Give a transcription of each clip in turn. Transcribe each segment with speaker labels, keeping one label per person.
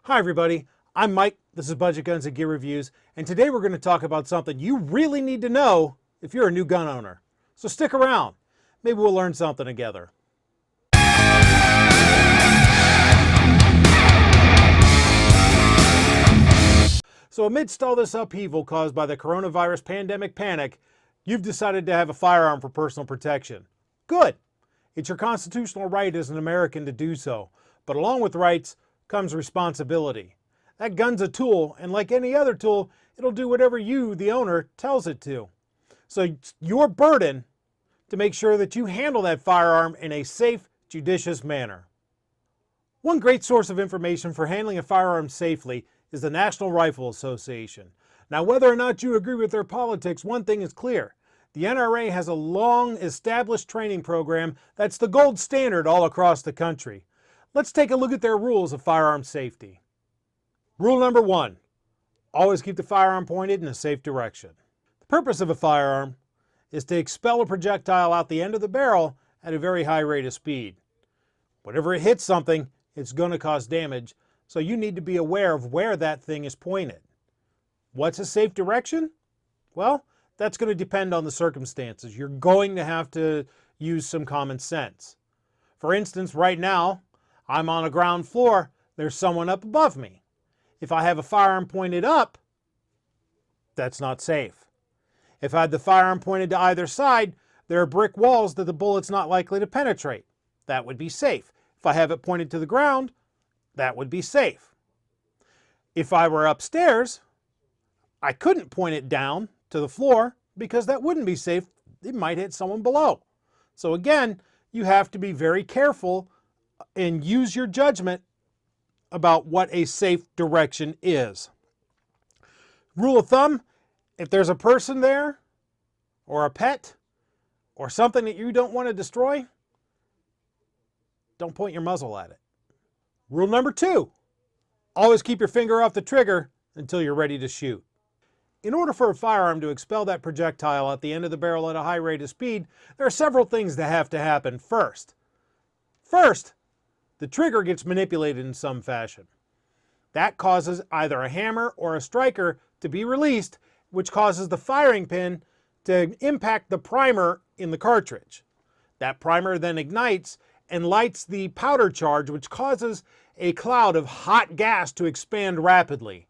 Speaker 1: Hi everybody, I'm Mike, this is Budget Guns and Gear Reviews, and today we're going to talk about something you really need to know if you're a new gun owner. So stick around, maybe we'll learn something together. So amidst all this upheaval caused by the coronavirus pandemic panic, you've decided to have a firearm for personal protection. Good! It's your constitutional right as an American to do so, but along with rights comes responsibility. That gun's a tool, and like any other tool, it'll do whatever you, the owner, tells it to. So it's your burden to make sure that you handle that firearm in a safe, judicious manner. One great source of information for handling a firearm safely is the National Rifle Association. Now, whether or not you agree with their politics, one thing is clear. The NRA has a long established training program that's the gold standard all across the country. Let's take a look at their rules of firearm safety. Rule number 1, always keep the firearm pointed in a safe direction. The purpose of a firearm is to expel a projectile out the end of the barrel at a very high rate of speed. Whenever it hits something, it's going to cause damage, so you need to be aware of where that thing is pointed. What's a safe direction? Well, that's going to depend on the circumstances. You're going to have to use some common sense. For instance, right now, I'm on a ground floor, there's someone up above me. If I have a firearm pointed up, that's not safe. If I had the firearm pointed to either side, there are brick walls that the bullet's not likely to penetrate. That would be safe. If I have it pointed to the ground, that would be safe. If I were upstairs, I couldn't point it down to the floor because that wouldn't be safe. It might hit someone below. So again, you have to be very careful and use your judgment about what a safe direction is. Rule of thumb, if there's a person there, or a pet, or something that you don't want to destroy, don't point your muzzle at it. Rule number 2, always keep your finger off the trigger until you're ready to shoot. In order for a firearm to expel that projectile at the end of the barrel at a high rate of speed, there are several things that have to happen first. First, the trigger gets manipulated in some fashion. That causes either a hammer or a striker to be released, which causes the firing pin to impact the primer in the cartridge. That primer then ignites and lights the powder charge, which causes a cloud of hot gas to expand rapidly.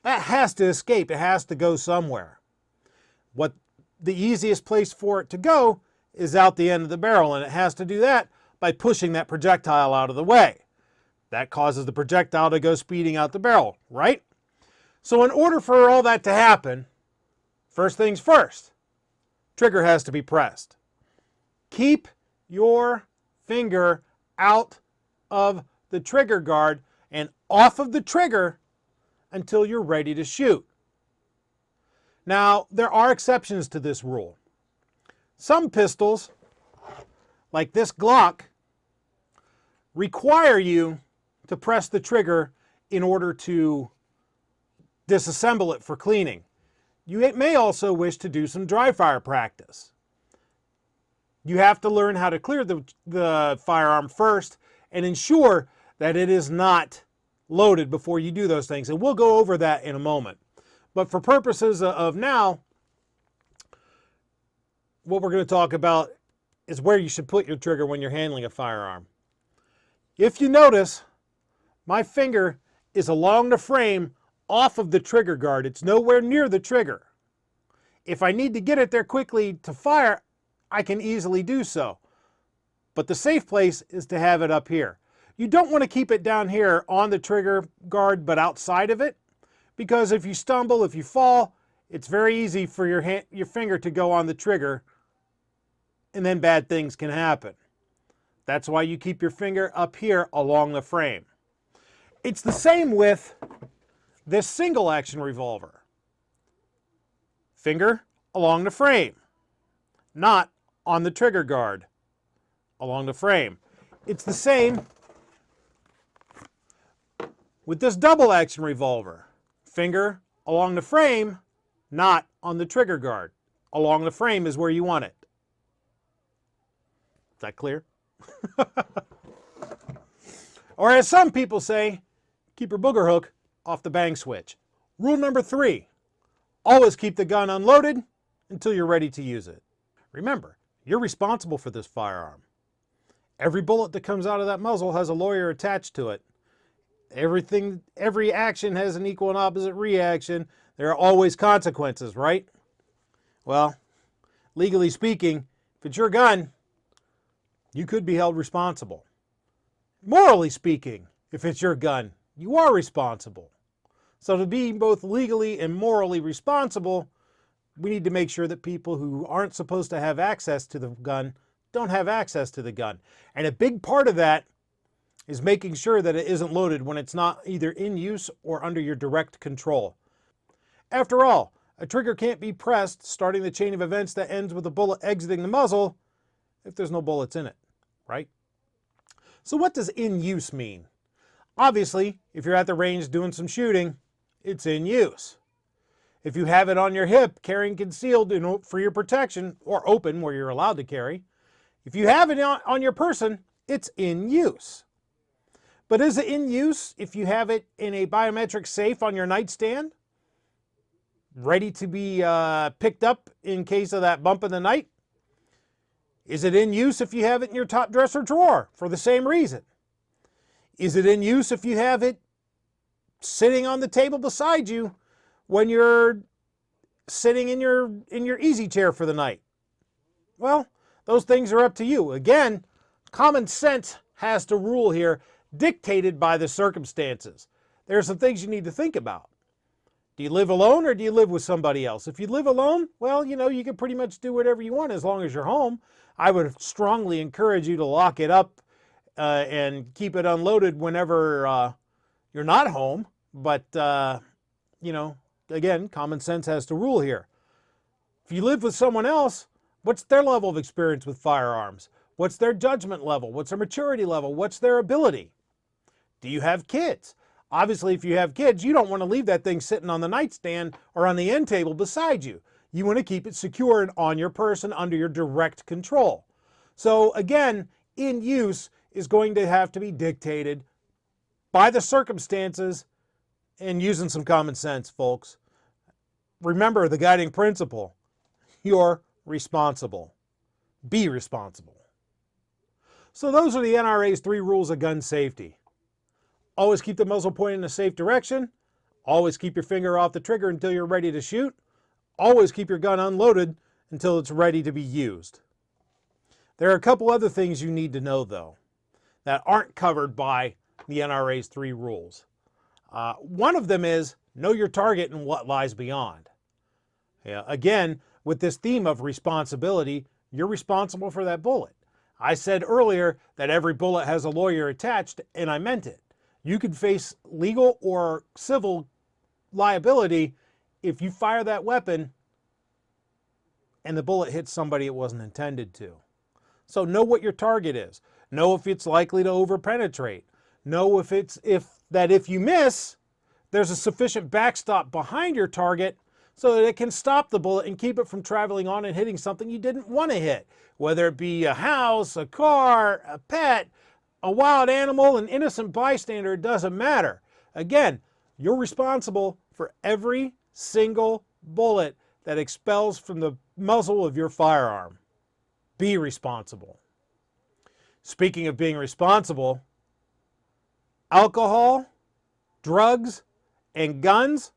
Speaker 1: That has to escape. It has to go somewhere. The easiest place for it to go is out the end of the barrel, and it has to do that by pushing that projectile out of the way. That causes the projectile to go speeding out the barrel, right? So in order for all that to happen, first things first, trigger has to be pressed. Keep your finger out of the trigger guard and off of the trigger until you're ready to shoot. Now, there are exceptions to this rule. Some pistols, like this Glock, require you to press the trigger in order to disassemble it for cleaning. You may also wish to do some dry fire practice. You have to learn how to clear the firearm first and ensure that it is not loaded before you do those things. And we'll go over that in a moment. But for purposes of now, what we're going to talk about is where you should put your trigger when you're handling a firearm. If you notice, my finger is along the frame off of the trigger guard. It's nowhere near the trigger. If I need to get it there quickly to fire, I can easily do so. But the safe place is to have it up here. You don't want to keep it down here on the trigger guard but outside of it, because if you stumble, if you fall, it's very easy for your finger to go on the trigger and then bad things can happen. That's why you keep your finger up here along the frame. It's the same with this single action revolver. Finger along the frame, not on the trigger guard, along the frame. It's the same with this double action revolver. Finger along the frame, not on the trigger guard. Along the frame is where you want it. Is that clear? Or as some people say, keep your booger hook off the bang switch. Rule number 3, always keep the gun unloaded until you're ready to use it. Remember, you're responsible for this firearm. Every bullet that comes out of that muzzle has a lawyer attached to it. Every action has an equal and opposite reaction. There are always consequences, right? Well, legally speaking, if it's your gun, you could be held responsible. Morally speaking, if it's your gun, you are responsible. So to be both legally and morally responsible, we need to make sure that people who aren't supposed to have access to the gun don't have access to the gun. And a big part of that is making sure that it isn't loaded when it's not either in use or under your direct control. After all, a trigger can't be pressed, starting the chain of events that ends with a bullet exiting the muzzle, if there's no bullets in it, right? So what does in use mean? Obviously, if you're at the range doing some shooting, it's in use. If you have it on your hip, carrying concealed for your protection, or open where you're allowed to carry, if you have it on your person, it's in use. But is it in use if you have it in a biometric safe on your nightstand, ready to be picked up in case of that bump in the night? Is it in use if you have it in your top dresser drawer for the same reason? Is it in use if you have it sitting on the table beside you when you're sitting in your easy chair for the night? Well, those things are up to you. Again, common sense has to rule here, dictated by the circumstances. There are some things you need to think about. Do you live alone or do you live with somebody else? If you live alone, well, you can pretty much do whatever you want as long as you're home. I would strongly encourage you to lock it up and keep it unloaded whenever you're not home. But, again, common sense has to rule here. If you live with someone else, what's their level of experience with firearms? What's their judgment level? What's their maturity level? What's their ability? Do you have kids? Obviously, if you have kids, you don't want to leave that thing sitting on the nightstand or on the end table beside you. You want to keep it secure and on your person under your direct control. So again, in use is going to have to be dictated by the circumstances and using some common sense, folks. Remember the guiding principle: you're responsible. Be responsible. So those are the NRA's 3 rules of gun safety. Always keep the muzzle pointed in a safe direction. Always keep your finger off the trigger until you're ready to shoot. Always keep your gun unloaded until it's ready to be used. There are a couple other things you need to know, though, that aren't covered by the NRA's 3 rules. One of them is know your target and what lies beyond. Again, with this theme of responsibility, you're responsible for that bullet. I said earlier that every bullet has a lawyer attached, and I meant it. You could face legal or civil liability if you fire that weapon and the bullet hits somebody it wasn't intended to. So know what your target is. Know if it's likely to overpenetrate. Know if you miss, there's a sufficient backstop behind your target so that it can stop the bullet and keep it from traveling on and hitting something you didn't want to hit. Whether it be a house, a car, a pet, a wild animal, an innocent bystander, it doesn't matter. Again, you're responsible for every single bullet that expels from the muzzle of your firearm. Be responsible. Speaking of being responsible, alcohol, drugs, and guns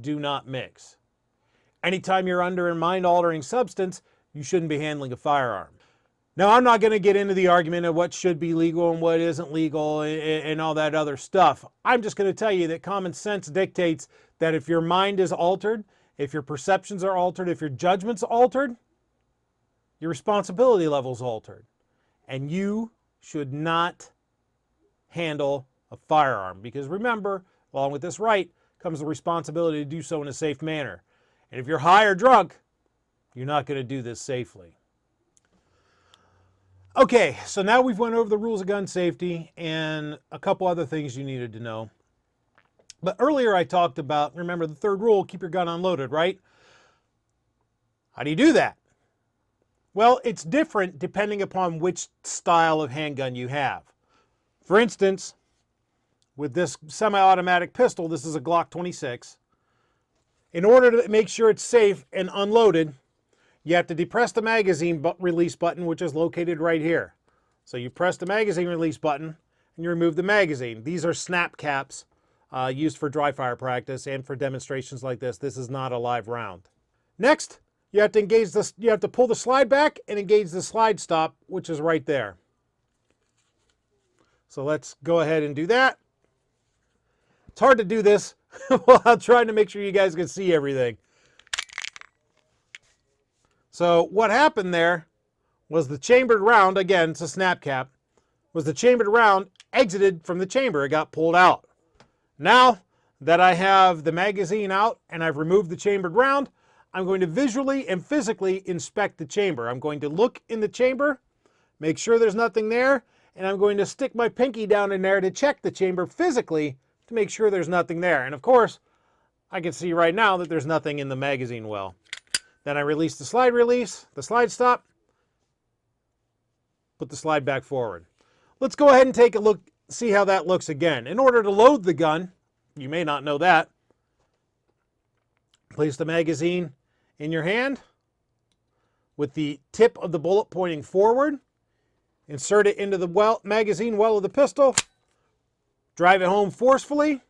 Speaker 1: do not mix. Anytime you're under a mind-altering substance, you shouldn't be handling a firearm. Now, I'm not going to get into the argument of what should be legal and what isn't legal and all that other stuff. I'm just going to tell you that common sense dictates that if your mind is altered, if your perceptions are altered, if your judgment's altered, your responsibility level's altered. And you should not handle a firearm. Because remember, along with this right comes the responsibility to do so in a safe manner. And if you're high or drunk, you're not going to do this safely. Okay, so now we've went over the rules of gun safety and a couple other things you needed to know. But earlier I talked about, remember the 3rd rule, keep your gun unloaded, right? How do you do that? Well, it's different depending upon which style of handgun you have. For instance, with this semi-automatic pistol, this is a Glock 26, in order to make sure it's safe and unloaded, you have to depress the magazine release button, which is located right here. So you press the magazine release button and you remove the magazine. These are snap caps used for dry fire practice and for demonstrations like this. This is not a live round. Next, you have to engage this. You have to pull the slide back and engage the slide stop, which is right there. So let's go ahead and do that. It's hard to do this while trying to make sure you guys can see everything. So what happened there was the chambered round, again, it's a snap cap, was the chambered round exited from the chamber. It got pulled out. Now that I have the magazine out and I've removed the chambered round, I'm going to visually and physically inspect the chamber. I'm going to look in the chamber, make sure there's nothing there, and I'm going to stick my pinky down in there to check the chamber physically to make sure there's nothing there. And of course, I can see right now that there's nothing in the magazine well. Then I release, the slide stop, put the slide back forward. Let's go ahead and take a look, see how that looks again. In order to load the gun, you may not know that, place the magazine in your hand with the tip of the bullet pointing forward, insert it into the magazine well of the pistol, drive it home forcefully,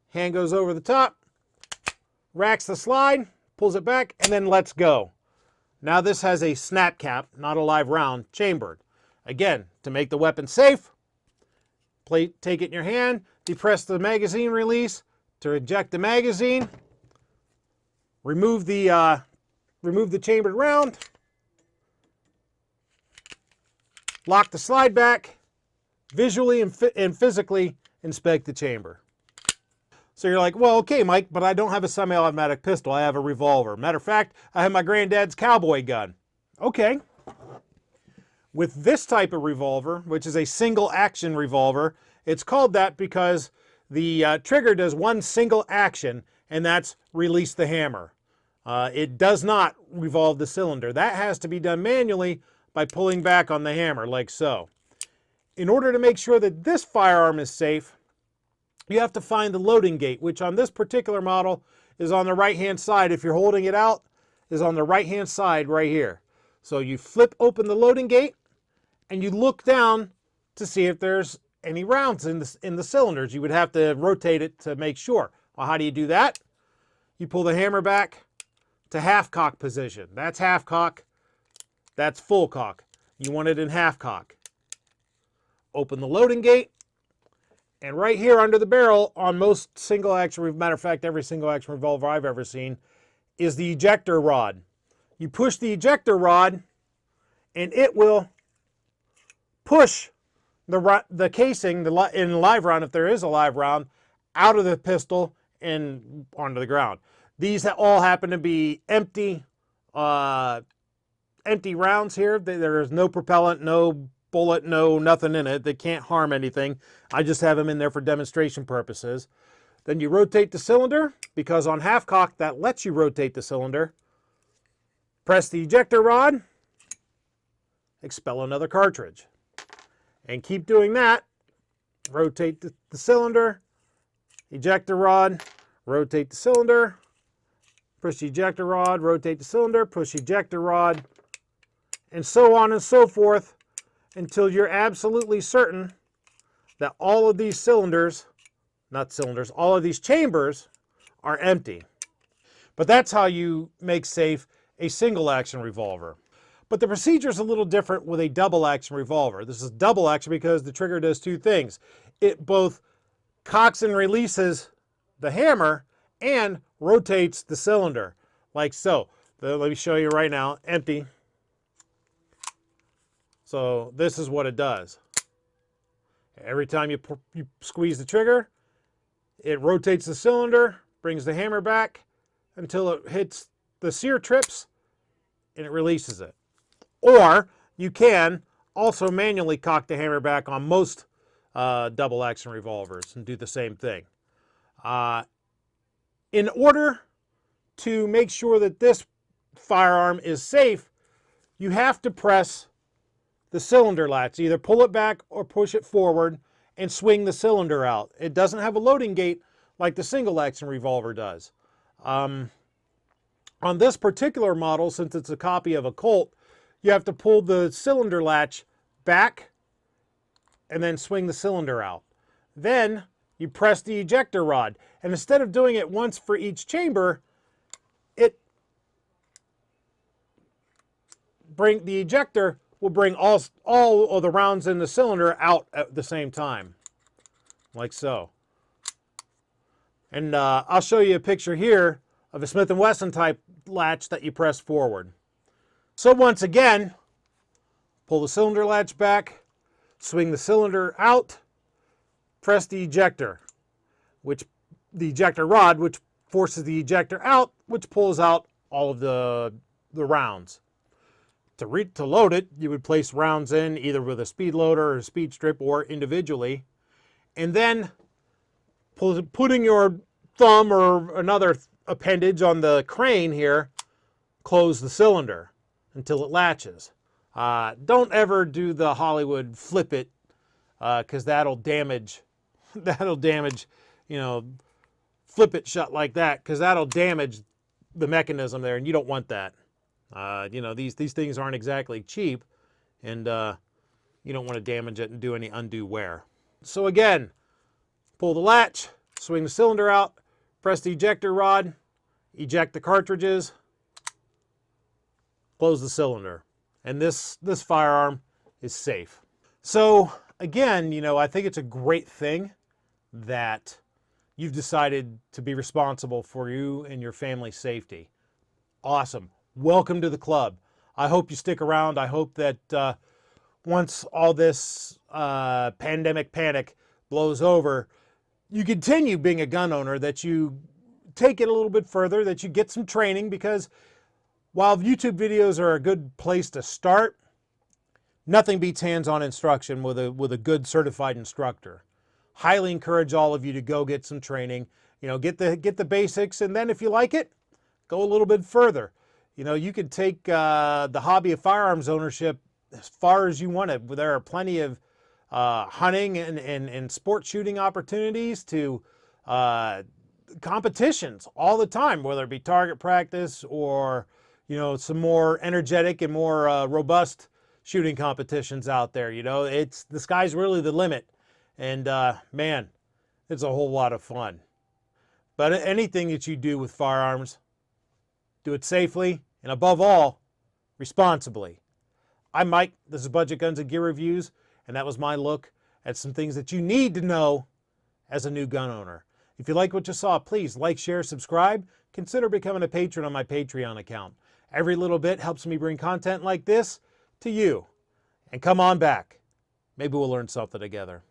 Speaker 1: hand goes over the top, racks the slide, pulls it back, and then lets go. Now this has a snap cap, not a live round, chambered. Again, to make the weapon safe, take it in your hand, depress the magazine release to eject the magazine, remove the chambered round, lock the slide back, visually and physically inspect the chamber. So you're like, well, okay, Mike, but I don't have a semi-automatic pistol. I have a revolver. Matter of fact, I have my granddad's cowboy gun. Okay. With this type of revolver, which is a single action revolver, it's called that because the trigger does one single action, and that's release the hammer. It does not revolve the cylinder. That has to be done manually by pulling back on the hammer, like so. In order to make sure that this firearm is safe, you have to find the loading gate, which on this particular model is on the right-hand side. If you're holding it out, is on the right-hand side right here. So you flip open the loading gate, and you look down to see if there's any rounds in the cylinders. You would have to rotate it to make sure. Well, how do you do that? You pull the hammer back to half cock position. That's half cock. That's full cock. You want it in half cock. Open the loading gate, and right here under the barrel on most single action, matter of fact, every single action revolver I've ever seen, is the ejector rod. You push the ejector rod, and it will push the casing in a live round, if there is a live round, out of the pistol and onto the ground. These all happen to be empty rounds here. There is no propellant, no bullet, no nothing in it. They can't harm anything. I just have them in there for demonstration purposes. Then you rotate the cylinder, because on half cock that lets you rotate the cylinder. Press the ejector rod, expel another cartridge. And keep doing that. Rotate the cylinder, ejector rod, rotate the cylinder, push the ejector rod, rotate the cylinder, push ejector rod, and so on and so forth until you're absolutely certain that all of these all of these chambers are empty. But that's how you make safe a single action revolver. But the procedure is a little different with a double action revolver. This is double action because the trigger does two things. It both cocks and releases the hammer and rotates the cylinder, like so. Let me show you right now, empty. So this is what it does. Every time you squeeze the trigger, it rotates the cylinder, brings the hammer back until it hits the sear trips, and it releases it. Or you can also manually cock the hammer back on most double action revolvers and do the same thing. In order to make sure that this firearm is safe, you have to press the cylinder latch. Either pull it back or push it forward, and swing the cylinder out. It doesn't have a loading gate like the single action revolver does. On this particular model, since it's a copy of a Colt, you have to pull the cylinder latch back and then swing the cylinder out. Then you press the ejector rod, and instead of doing it once for each chamber, the ejector will bring all of the rounds in the cylinder out at the same time, like so. And I'll show you a picture here of a Smith & Wesson type latch that you press forward. So once again, pull the cylinder latch back, swing the cylinder out, press the ejector rod, which forces the ejector out, which pulls out all of the rounds. To load it, you would place rounds in either with a speed loader or a speed strip or individually, and then putting your thumb or another appendage on the crane here, close the cylinder until it latches. Don't ever do the Hollywood flip it, because that'll damage, you know, flip it shut like that, because that'll damage the mechanism there, and you don't want that. You know, these things aren't exactly cheap, and you don't want to damage it and do any undue wear. So again, pull the latch, swing the cylinder out, press the ejector rod, eject the cartridges, close the cylinder, and this firearm is safe. So again, you know, I think it's a great thing that you've decided to be responsible for you and your family's safety. Awesome. Welcome to the club. I hope you stick around. I hope that once all this pandemic panic blows over, you continue being a gun owner, that you take it a little bit further, that you get some training, because while YouTube videos are a good place to start, nothing beats hands-on instruction with a good certified instructor. Highly encourage all of you to go get some training. You know, get the basics, and then if you like it, go a little bit further. You know, you could take the hobby of firearms ownership as far as you want it. There are plenty of hunting and sport shooting opportunities to competitions all the time, whether it be target practice or, you know, some more energetic and more robust shooting competitions out there. You know, the sky's really the limit. And man, it's a whole lot of fun. But anything that you do with firearms, do it safely, and above all, responsibly. I'm Mike, this is Budget Guns and Gear Reviews, and that was my look at some things that you need to know as a new gun owner. If you like what you saw, please like, share, subscribe. Consider becoming a patron on my Patreon account. Every little bit helps me bring content like this to you. And come on back. Maybe we'll learn something together.